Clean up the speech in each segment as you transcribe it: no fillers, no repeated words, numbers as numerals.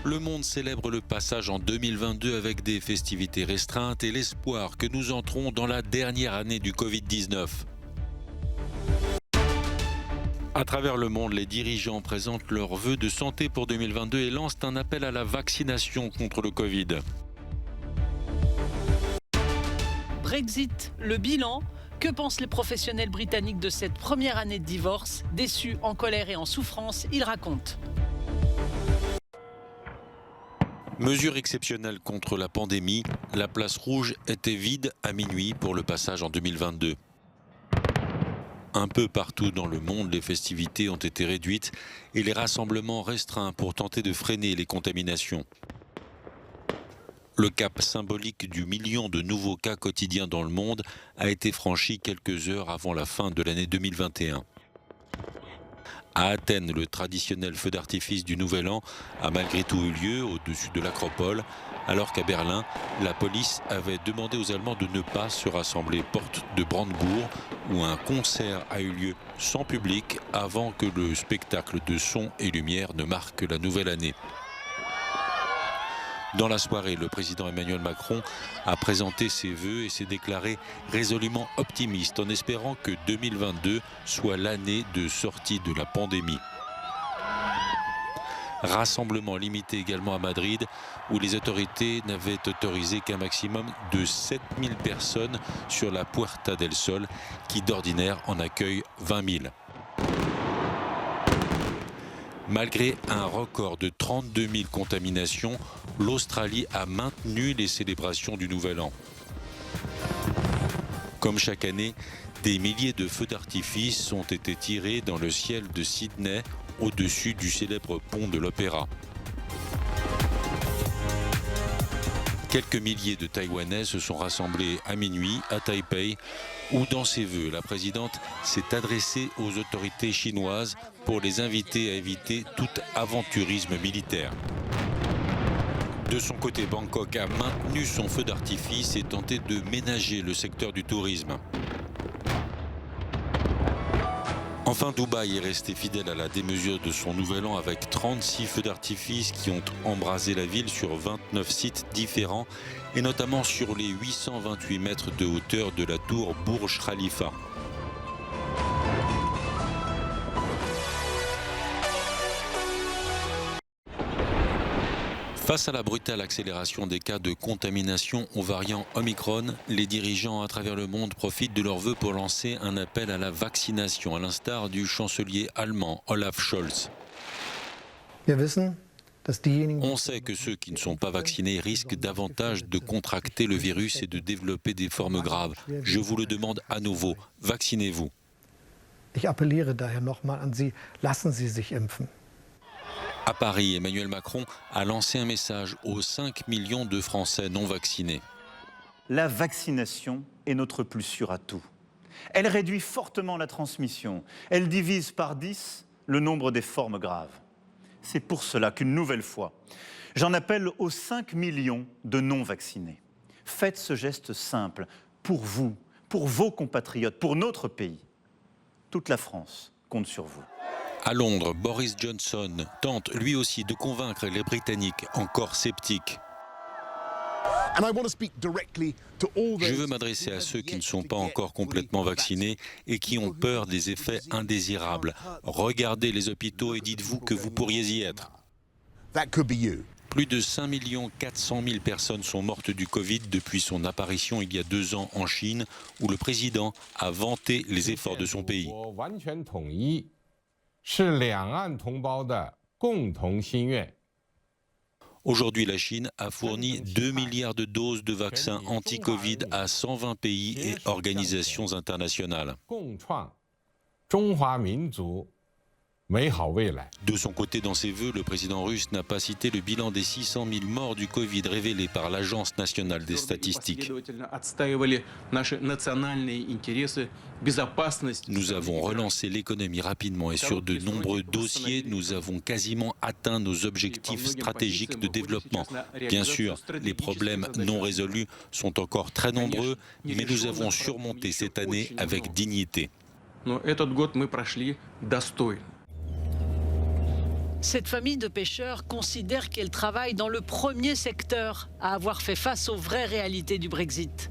Le monde célèbre le passage en 2022 avec des festivités restreintes et l'espoir que nous entrons dans la dernière année du Covid-19. À travers le monde, les dirigeants présentent leurs vœux de santé pour 2022 et lancent un appel à la vaccination contre le Covid. Brexit, le bilan. Que pensent les professionnels britanniques de cette première année de divorce? Déçus, en colère et en souffrance, ils racontent. Mesure exceptionnelle contre la pandémie, la place rouge était vide à minuit pour le passage en 2022. Un peu partout dans le monde, les festivités ont été réduites et les rassemblements restreints pour tenter de freiner les contaminations. Le cap symbolique du million de nouveaux cas quotidiens dans le monde a été franchi quelques heures avant la fin de l'année 2021. À Athènes, le traditionnel feu d'artifice du Nouvel An a malgré tout eu lieu au-dessus de l'Acropole, alors qu'à Berlin, la police avait demandé aux Allemands de ne pas se rassembler porte de Brandebourg, où un concert a eu lieu sans public avant que le spectacle de son et lumière ne marque la nouvelle année. Dans la soirée, le président Emmanuel Macron a présenté ses vœux et s'est déclaré résolument optimiste en espérant que 2022 soit l'année de sortie de la pandémie. Rassemblement limité également à Madrid, où les autorités n'avaient autorisé qu'un maximum de 7000 personnes sur la Puerta del Sol, qui d'ordinaire en accueille 20 000. Malgré un record de 32 000 contaminations, l'Australie a maintenu les célébrations du Nouvel An. Comme chaque année, des milliers de feux d'artifice ont été tirés dans le ciel de Sydney, au-dessus du célèbre pont de l'Opéra. Quelques milliers de Taïwanais se sont rassemblés à minuit à Taipei, où dans ses vœux, la présidente s'est adressée aux autorités chinoises pour les inviter à éviter tout aventurisme militaire. De son côté, Bangkok a maintenu son feu d'artifice et tenté de ménager le secteur du tourisme. Enfin, Dubaï est resté fidèle à la démesure de son nouvel an avec 36 feux d'artifice qui ont embrasé la ville sur 29 sites différents et notamment sur les 828 mètres de hauteur de la tour Burj Khalifa. Face à la brutale accélération des cas de contamination au variant Omicron, les dirigeants à travers le monde profitent de leurs vœux pour lancer un appel à la vaccination, à l'instar du chancelier allemand Olaf Scholz. On sait que ceux qui ne sont pas vaccinés risquent davantage de contracter le virus et de développer des formes graves. Je vous le demande à nouveau, vaccinez-vous. Ich appelliere daher nochmal an Sie, lassen Sie sich impfen. À Paris, Emmanuel Macron a lancé un message aux 5 millions de Français non vaccinés. La vaccination est notre plus sûr atout. Elle réduit fortement la transmission. Elle divise par 10 le nombre des formes graves. C'est pour cela qu'une nouvelle fois, j'en appelle aux 5 millions de non-vaccinés. Faites ce geste simple pour vous, pour vos compatriotes, pour notre pays. Toute la France compte sur vous. À Londres, Boris Johnson tente lui aussi de convaincre les Britanniques encore sceptiques. Je veux m'adresser à ceux qui ne sont pas encore complètement vaccinés et qui ont peur des effets indésirables. Regardez les hôpitaux et dites-vous que vous pourriez y être. Plus de 5 400 000 personnes sont mortes du Covid depuis son apparition il y a 2 ans en Chine, où le président a vanté les efforts de son pays. Aujourd'hui, la Chine a fourni 2 milliards de doses de vaccins anti-Covid à 120 pays et organisations internationales. De son côté, dans ses vœux, le président russe n'a pas cité le bilan des 600 000 morts du Covid révélé par l'Agence nationale des statistiques. Nous avons relancé l'économie rapidement et sur de nombreux dossiers, nous avons quasiment atteint nos objectifs stratégiques de développement. Bien sûr, les problèmes non résolus sont encore très nombreux, mais nous avons surmonté cette année avec dignité. Cette famille de pêcheurs considère qu'elle travaille dans le premier secteur à avoir fait face aux vraies réalités du Brexit.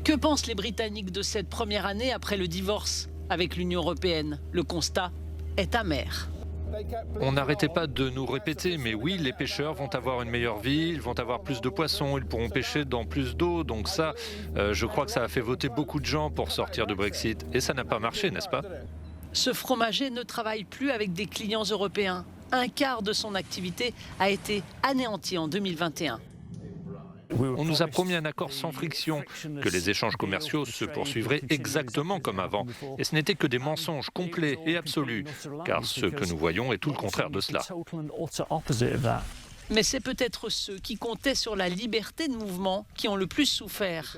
Que pensent les Britanniques de cette première année après le divorce avec l'Union européenne? Le constat est amer. On n'arrêtait pas de nous répéter, mais oui, les pêcheurs vont avoir une meilleure vie, ils vont avoir plus de poissons, ils pourront pêcher dans plus d'eau. Donc ça, je crois que ça a fait voter beaucoup de gens pour sortir du Brexit. Et ça n'a pas marché, n'est-ce pas? Ce fromager ne travaille plus avec des clients européens. Un quart de son activité a été anéanti en 2021. On nous a promis un accord sans friction, que les échanges commerciaux se poursuivraient exactement comme avant. Et ce n'était que des mensonges complets et absolus, car ce que nous voyons est tout le contraire de cela. Mais c'est peut-être ceux qui comptaient sur la liberté de mouvement qui ont le plus souffert.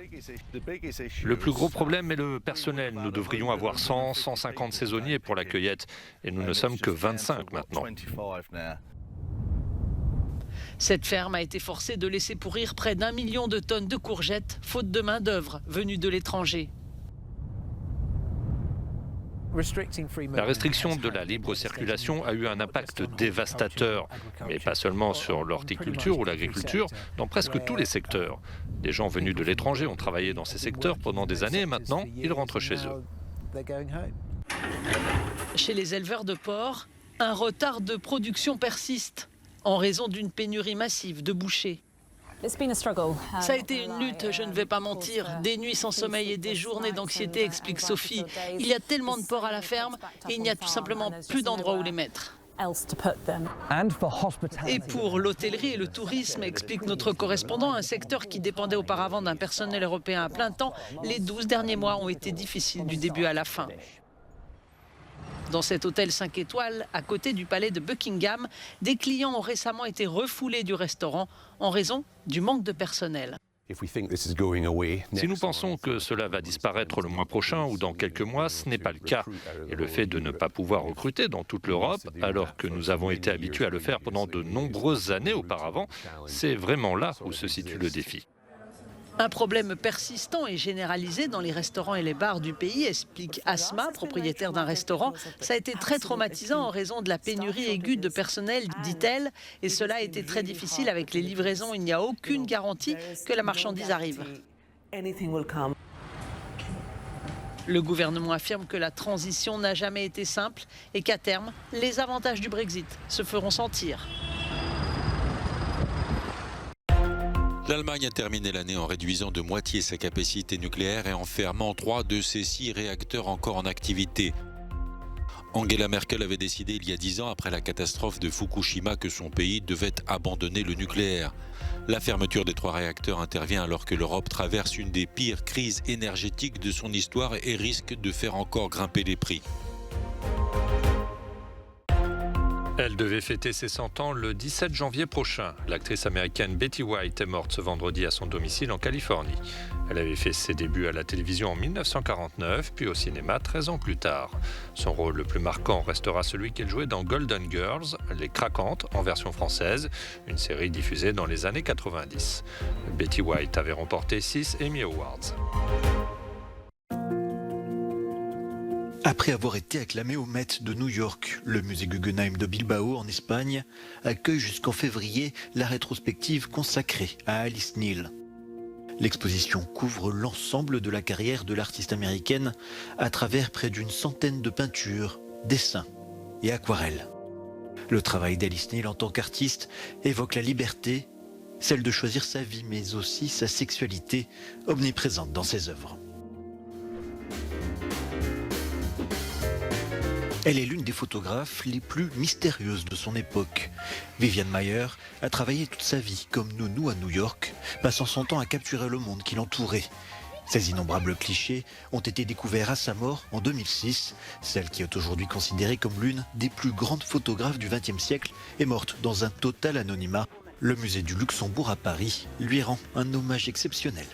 Le plus gros problème est le personnel. Nous devrions avoir 100, 150 saisonniers pour la cueillette, et nous ne sommes que 25 maintenant. Cette ferme a été forcée de laisser pourrir près d'1 million de tonnes de courgettes, faute de main-d'œuvre venue de l'étranger. La restriction de la libre circulation a eu un impact dévastateur, mais pas seulement sur l'horticulture ou l'agriculture, dans presque tous les secteurs. Des gens venus de l'étranger ont travaillé dans ces secteurs pendant des années et maintenant, ils rentrent chez eux. Chez les éleveurs de porcs, un retard de production persiste en raison d'une pénurie massive de bouchers. Ça a été une lutte, je ne vais pas mentir. Des nuits sans sommeil et des journées d'anxiété, explique Sophie. Il y a tellement de porcs à la ferme et il n'y a tout simplement plus d'endroit où les mettre. Et pour l'hôtellerie et le tourisme, explique notre correspondant, un secteur qui dépendait auparavant d'un personnel européen à plein temps, les 12 derniers mois ont été difficiles du début à la fin. Dans cet hôtel 5 étoiles, à côté du palais de Buckingham, des clients ont récemment été refoulés du restaurant en raison du manque de personnel. Si nous pensons que cela va disparaître le mois prochain ou dans quelques mois, ce n'est pas le cas. Et le fait de ne pas pouvoir recruter dans toute l'Europe, alors que nous avons été habitués à le faire pendant de nombreuses années auparavant, c'est vraiment là où se situe le défi. Un problème persistant et généralisé dans les restaurants et les bars du pays, explique Asma, propriétaire d'un restaurant. Ça a été très traumatisant en raison de la pénurie aiguë de personnel, dit-elle, et cela a été très difficile avec les livraisons. Il n'y a aucune garantie que la marchandise arrive. Le gouvernement affirme que la transition n'a jamais été simple et qu'à terme, les avantages du Brexit se feront sentir. L'Allemagne a terminé l'année en réduisant de moitié sa capacité nucléaire et en fermant 3 de ses 6 réacteurs encore en activité. Angela Merkel avait décidé il y a 10 ans, après la catastrophe de Fukushima, que son pays devait abandonner le nucléaire. La fermeture des 3 réacteurs intervient alors que l'Europe traverse une des pires crises énergétiques de son histoire et risque de faire encore grimper les prix. Elle devait fêter ses 100 ans le 17 janvier prochain. L'actrice américaine Betty White est morte ce vendredi à son domicile en Californie. Elle avait fait ses débuts à la télévision en 1949, puis au cinéma 13 ans plus tard. Son rôle le plus marquant restera celui qu'elle jouait dans Golden Girls, Les Craquantes, en version française, une série diffusée dans les années 90. Betty White avait remporté 6 Emmy Awards. Après avoir été acclamé au Met de New York, le musée Guggenheim de Bilbao en Espagne accueille jusqu'en février la rétrospective consacrée à Alice Neal. L'exposition couvre l'ensemble de la carrière de l'artiste américaine à travers près d'une centaine de peintures, dessins et aquarelles. Le travail d'Alice Neal en tant qu'artiste évoque la liberté, celle de choisir sa vie mais aussi sa sexualité omniprésente dans ses œuvres. Elle est l'une des photographes les plus mystérieuses de son époque. Viviane Maier a travaillé toute sa vie comme nounou à New York, passant son temps à capturer le monde qui l'entourait. Ces innombrables clichés ont été découverts à sa mort en 2006. Celle qui est aujourd'hui considérée comme l'une des plus grandes photographes du XXe siècle est morte dans un total anonymat. Le musée du Luxembourg à Paris lui rend un hommage exceptionnel.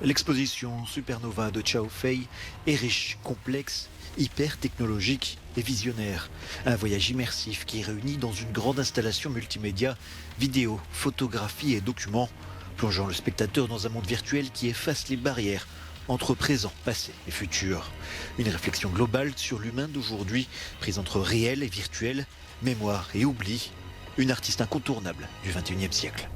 L'exposition Supernova de Chao Fei est riche, complexe, hyper technologique et visionnaire. Un voyage immersif qui réunit dans une grande installation multimédia, vidéo, photographie et documents, plongeant le spectateur dans un monde virtuel qui efface les barrières entre présent, passé et futur. Une réflexion globale sur l'humain d'aujourd'hui, prise entre réel et virtuel, mémoire et oubli. Une artiste incontournable du XXIe siècle.